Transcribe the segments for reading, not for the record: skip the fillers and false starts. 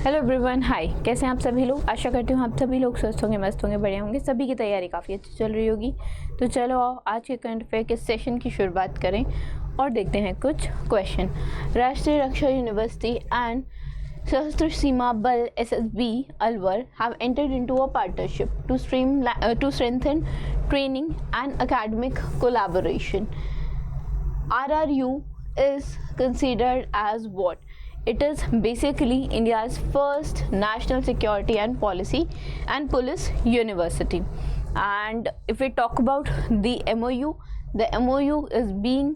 Hello everyone, हाय। कैसे हैं आप सभी लोग? आशा करती हूँ आप सभी लोग स्वस्थ होंगे, मस्त होंगे, बढ़िया होंगे। सभी की तैयारी काफ़ी अच्छी चल रही होगी। तो चलो आओ आज के करंट अफेयर के सेशन की शुरुआत करें और देखते हैं कुछ क्वेश्चन। राष्ट्रीय रक्षा यूनिवर्सिटी एंड सशस्त्र सीमा बल SSB Alwar have entered into a partnership to strengthen training and academic collaboration. RRU is considered as what? It is basically India's first national security and police university. And if we talk about the MOU is being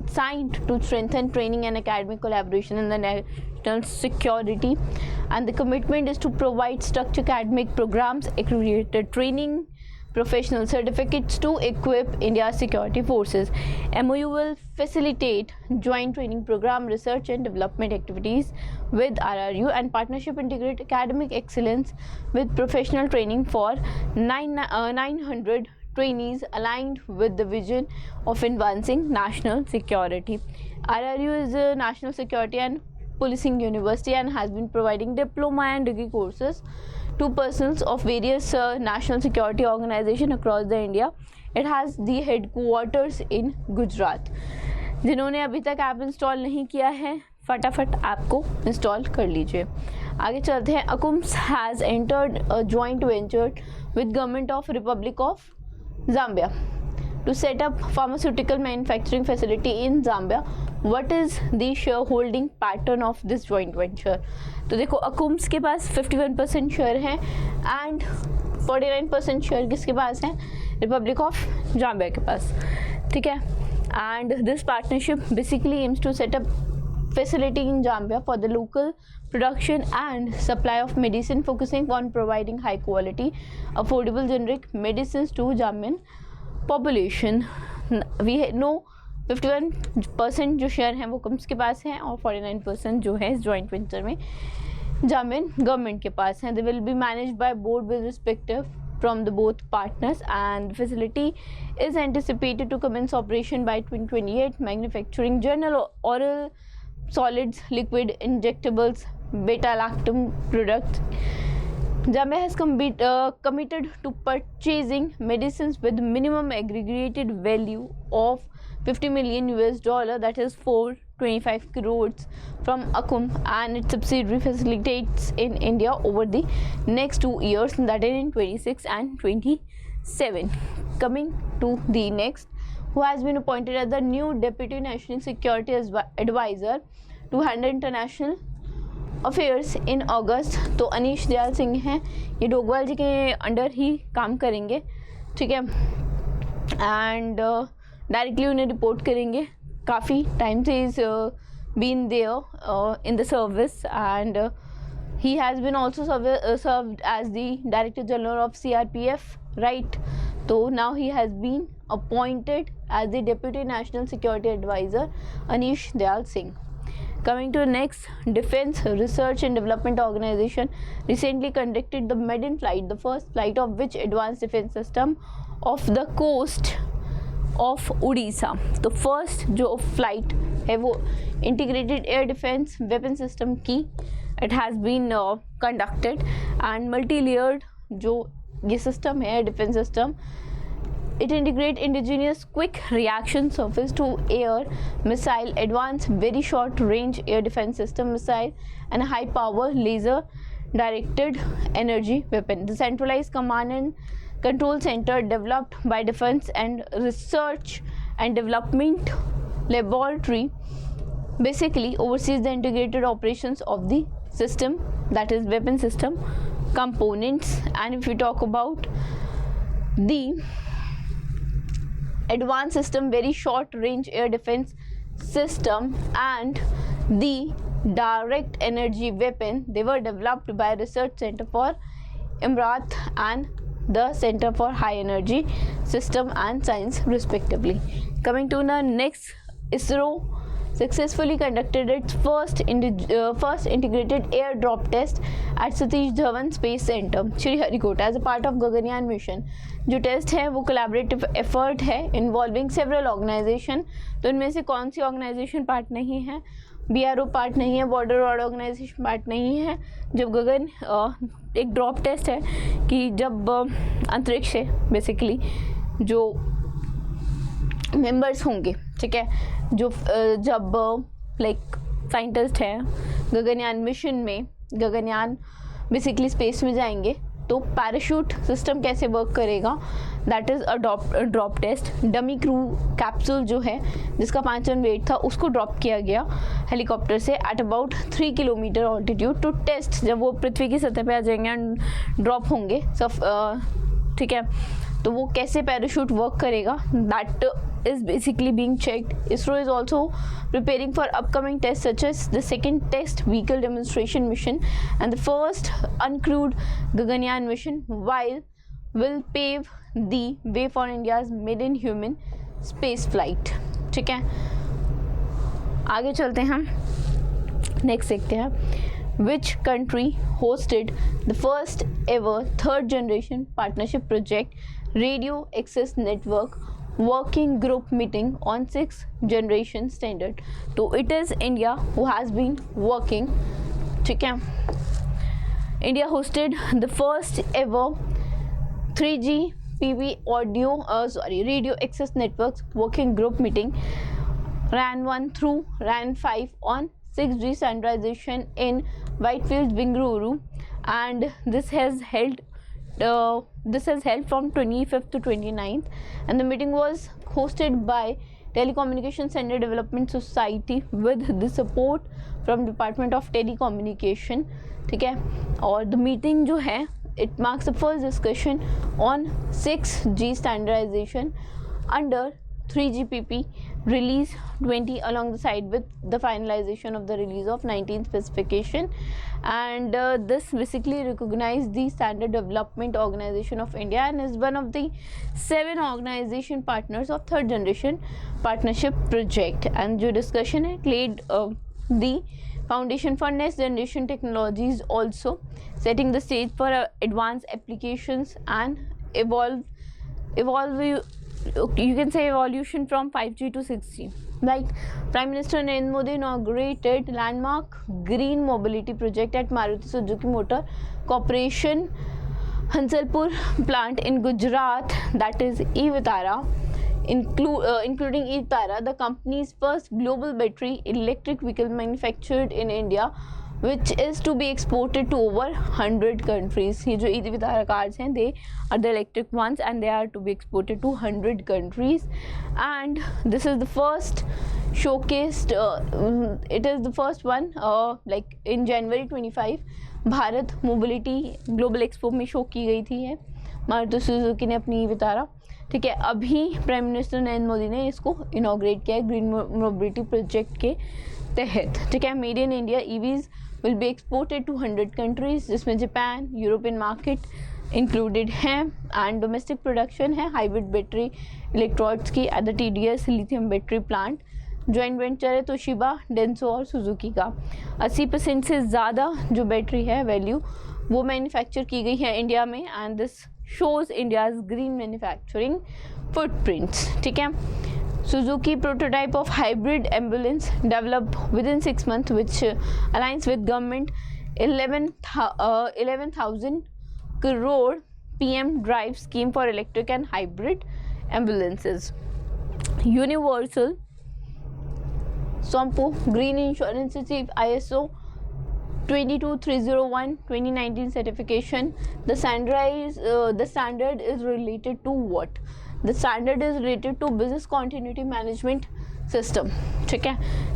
signed to strengthen training and academic collaboration in the national security, and the commitment is to provide structured academic programs, accredited training, professional certificates to equip India's security forces. MOU will facilitate joint training program, research and development activities with RRU, and partnership integrate academic excellence with professional training for 900 trainees aligned with the vision of advancing national security. RRU is a national security and policing university and has been providing diploma and degree courses to persons of various national security organization across the India. It has the headquarters in Gujarat. जिन्होंने अभी तक app install नहीं किया है, फटाफट app को install कर लीजिए। आगे चलते हैं। Akums has entered a joint venture with Government of Republic of Zambia to set up pharmaceutical manufacturing facility in Zambia. What is the shareholding pattern of this joint venture? तो देखो, अकुम्स के पास 51% शेयर हैं एंड 49% शेयर किसके पास हैं? Republic of Zambia के पास, ठीक है। And this partnership basically aims to set up facility in Zambia for the local production and supply of medicine, focusing on providing high quality affordable generic medicines to Zambian population. We know 51% जो share हैं वो comes के पास हैं और 49% जो है इस joint venture में जाम्बियन गवर्नमेंट के पास हैं. They will be managed by board with respective from the both partners, and the facility is anticipated to commence operation by 2028. Manufacturing general oral solids, liquid injectables, beta-lactam products. Zambia has committed to purchasing medicines with minimum aggregated value of $50 million, that is 425 crores, from Akum and its subsidiary facilitates in India over the next 2 years, that is in 26 and 27. Coming to the next, who has been appointed as the new Deputy National Security Advisor to handle international affairs in August. तो अनीश दयाल सिंह हैं, ये डोगवाल जी के under ही काम करेंगे, ठीक है, and directly उन्हें report करेंगे. काफ़ी टाइम से is been there in the service and he has been also served as the Director General of CRPF, right? So now he has been appointed as the Deputy National Security Advisor, Anish Dayal Singh. Coming to the next, Defense Research and Development Organization recently conducted the maiden flight, the first flight of which advanced defense system of the coast of Odisha. तो first जो flight है वो integrated air defence weapon system की it has been conducted and multi layered जो ये system है defence system, it integrate indigenous quick reaction surface to air missile, advanced very short range air defense system missile, and a high power laser directed energy weapon. The centralized command and control center developed by Defense and Research and Development Laboratory basically oversees the integrated operations of the system, that is weapon system components. And if we talk about the advanced system very short range air defense system and the direct energy weapon, they were developed by Research Center for Imrat and the Center for High Energy System and Science respectively. Coming to the next, ISRO successfully conducted its first integrated airdrop test at Satish Dhawan Space Center, Sriharikota, as a part of Gaganyaan mission. जो test है वो collaborative effort है involving several organisation. तो इनमें से कौन सी organisation part नहीं है? BRO पार्ट नहीं है, बॉर्डर रोड ऑर्गेनाइजेशन पार्ट नहीं है। जब गगन एक ड्रॉप टेस्ट है कि जब अंतरिक्ष से बेसिकली जो मेंबर्स होंगे, ठीक है, जो जब लाइक साइंटिस्ट हैं गगनयान मिशन में, गगनयान बेसिकली स्पेस में जाएंगे तो पैराशूट सिस्टम कैसे वर्क करेगा, that is a drop test. Dummy crew capsule जो है जिसका 5 टन वेट था उसको ड्रॉप किया गया हेलीकॉप्टर से at about 3 kilometre altitude to test, जब वो पृथ्वी की सतह पे आ जाएंगे एंड ड्रॉप होंगे सब, ठीक है, तो वो कैसे पैराशूट वर्क करेगा, that is basically being checked. ISRO is also preparing for upcoming tests such as the second test vehicle demonstration mission and the first uncrewed Gaganyaan mission, while will pave the way for India's maiden human space flight. ठीक है, आगे चलते हैं हम, next देखते हैं। Which country hosted the first ever third generation partnership project radio access network working group meeting on 6th generation standard? तो it is India who has been working, ठीक है, India hosted the first ever 3GPP radio access networks working group meeting RAN 1 through RAN 5 on 6G standardization in Whitefield, Bengaluru, and this has held from 25th to 29th, and the meeting was hosted by Telecommunication Center Development Society with the support from Department of Telecommunication, ठीक है, और the meeting जो है it marks the first discussion on 6G standardization under 3GPP release 20 along the side with the finalization of the release of 19 specification, and this basically recognized the Standard Development Organization of India and is one of the 7 organization partners of third generation partnership project, and जो discussion है laid the foundation for next generation technologies, also setting the stage for advanced applications and you can say evolution from 5G to 6G. Like Prime Minister Narendra Modi inaugurated landmark green mobility project at Maruti Suzuki Motor Corporation Hansalpur plant in Gujarat, that is e-Vitara, including e-Vitara, the company's first global battery electric vehicle manufactured in India, which is to be exported to over 100 countries. ये जो e-Vitara cars हैं, they are the electric ones and they are to be exported to 100 countries, and this is the first showcased, it is the first one like in January 25 Bharat mobility global expo में show की गई थी है Maruti Suzuki ने अपनी e-Vitara, ठीक है। अभी प्राइम मिनिस्टर नरेंद्र मोदी ने इसको इनॉग्रेट किया है ग्रीन मोबिलिटी प्रोजेक्ट के तहत, ठीक है। Made in India EVs will be exported to 100 countries, जिसमें जापान, यूरोपियन मार्केट इंक्लूडेड हैं, एंड डोमेस्टिक प्रोडक्शन है हाइब्रिड बैटरी इलेक्ट्रोड्स की at the TDS lithium battery plant. Joint venture है तोशिबा, डेंसो और सुजुकी का। 80% से ज़्यादा जो बैटरी है वैल्यू वो मैन्युफैक्चर की गई है इंडिया में, and this shows India's green manufacturing footprints, ठीक है। Suzuki prototype of hybrid ambulance developed within 6 months, which aligns with government 11,000 crore PM drive scheme for electric and hybrid ambulances. Universal Sompo Green Insurance Chief ISO 22301 2019 certification. The standard is related to what? The standard is related to business continuity management system, ठीक है।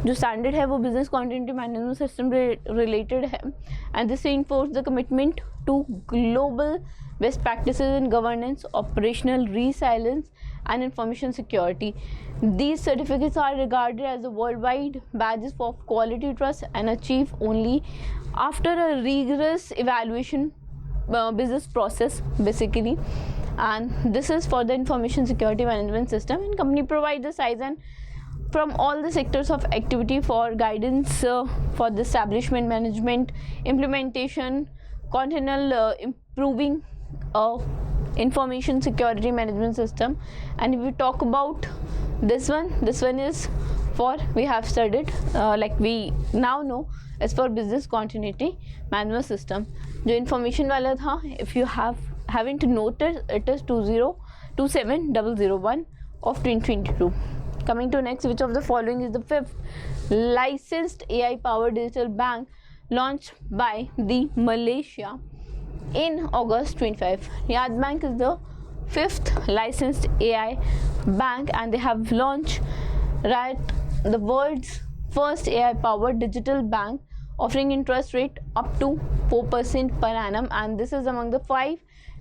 जो standard है वो business continuity management system related है, and this reinforce the commitment to global best practices in governance, operational resilience and information security. These certificates are regarded as the worldwide badges of quality trust and achieved only after a rigorous evaluation business process basically, and this is for the information security management system, and company provides the size and from all the sectors of activity for guidance for the establishment, management, implementation, continual improving information security management system. And if we talk about this one is for we have studied like we now know as for business continuity management system. जो information वाला था, if you haven't noted, it is 2027001 of 2022. Coming to next, which of the following is the fifth licensed AI powered digital bank launched by the Malaysia in August 25? Yad Bank is the fifth licensed AI bank, and they have launched the world's first AI powered digital bank offering interest rate up to 4% per annum, and this is among the 5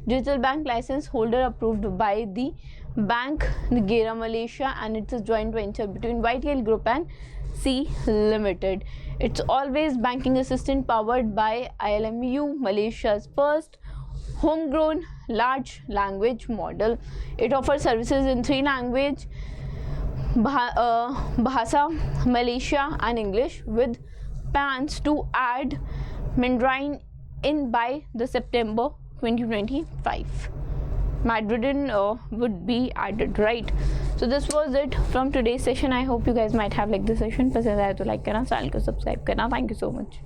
digital bank license holder approved by the Bank Negara Malaysia, and it's a joint venture between Whitehall Group and C Limited. It's always banking assistant powered by ILMU, Malaysia's first homegrown large language model. It offers services in 3 languages, Bahasa, Malaysia and English, with plans to add Mandarin in by the September 2025. Mandarin would be added, right? So this was it from today's session. I hope you guys might have liked this session. पसंद आया तो like करना, channel को subscribe करना. Thank you so much.